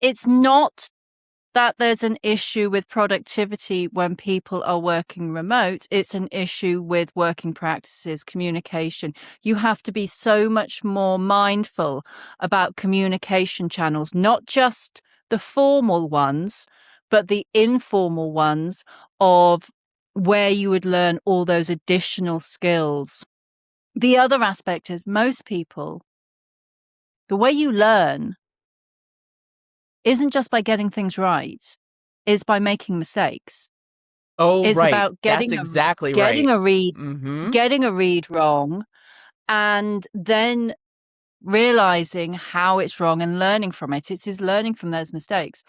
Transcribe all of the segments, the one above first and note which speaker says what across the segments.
Speaker 1: it's not that there's an issue with productivity when people are working remote. It's an issue with working practices, communication. You have to be so much more mindful about communication channels, not just the formal ones, but the informal ones of where you would learn all those additional skills. The other aspect is most people, the way you learn isn't just by getting things right, is by making mistakes.
Speaker 2: Oh,
Speaker 1: It's
Speaker 2: right.
Speaker 1: about
Speaker 2: That's
Speaker 1: getting a
Speaker 2: exactly
Speaker 1: getting
Speaker 2: right.
Speaker 1: a read
Speaker 2: Mm-hmm.
Speaker 1: getting a read wrong and then realizing how it's wrong and learning from it. It's learning from those mistakes.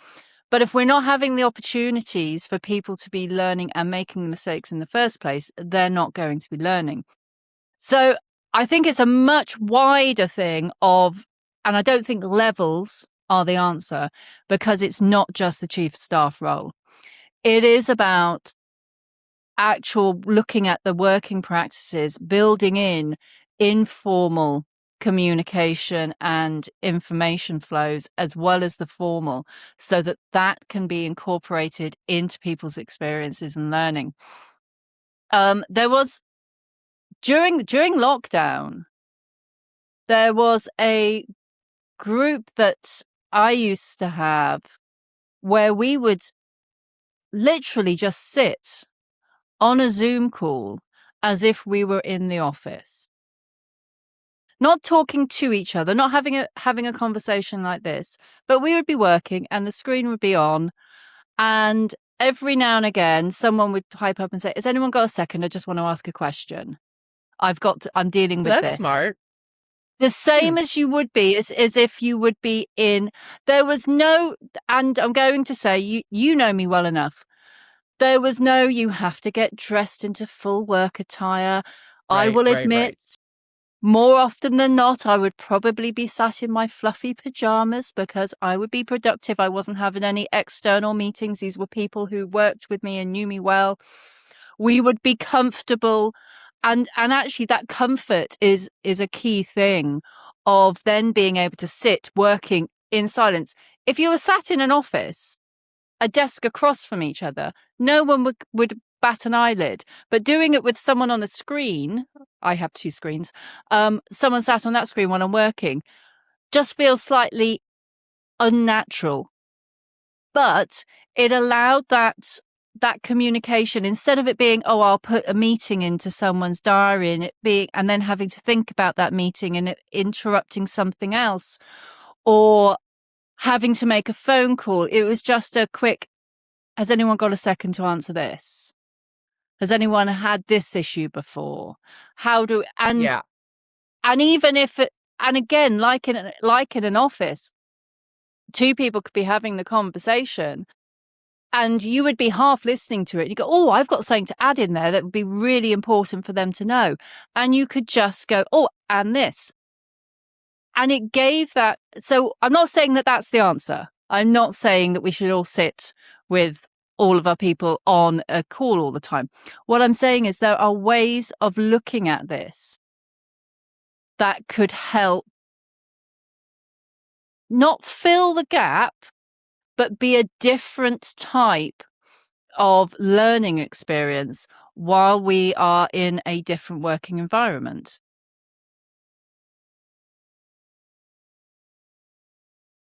Speaker 1: But if we're not having the opportunities for people to be learning and making the mistakes in the first place, they're not going to be learning. So I think it's a much wider thing of, and I don't think levels are the answer, because it's not just the chief of staff role. It is about actual looking at the working practices, building in informal communication and information flows as well as the formal, so that that can be incorporated into people's experiences and learning. There was during lockdown, there was a group that I used to have where we would literally just sit on a Zoom call as if we were in the office, not talking to each other, not having a conversation like this, but we would be working and the screen would be on, and every now and again someone would pipe up and say, has anyone got a second? I just want to ask a question. I'm dealing with
Speaker 2: That's
Speaker 1: this.
Speaker 2: smart.
Speaker 1: The
Speaker 2: Hmm.
Speaker 1: same as you would be, as if you would be in, there was no, and I'm going to say, you know me well enough. There was no, you have to get dressed into full work attire. I
Speaker 2: Right,
Speaker 1: will
Speaker 2: right,
Speaker 1: admit,
Speaker 2: right.
Speaker 1: more often than not, I would probably be sat in my fluffy pajamas because I would be productive. I wasn't having any external meetings. These were people who worked with me and knew me well. We would be comfortable. And actually that comfort is a key thing of then being able to sit working in silence. If you were sat in an office, a desk across from each other, no one would bat an eyelid. But doing it with someone on a screen, I have two screens, someone sat on that screen while I'm working, just feels slightly unnatural. But it allowed that communication, instead of it being, oh, I'll put a meeting into someone's diary, and it being, and then having to think about that meeting and it interrupting something else, or having to make a phone call. It was just a quick, has anyone got a second to answer this? Has anyone had this issue before? How do,
Speaker 2: Yeah.
Speaker 1: and even if it, and again, like in an office, two people could be having the conversation and you would be half listening to it. You go, oh, I've got something to add in there that would be really important for them to know. And you could just go, oh, and this. And it gave that. So I'm not saying that that's the answer. I'm not saying that we should all sit with all of our people on a call all the time. What I'm saying is there are ways of looking at this that could help not fill the gap, but be a different type of learning experience while we are in a different working environment.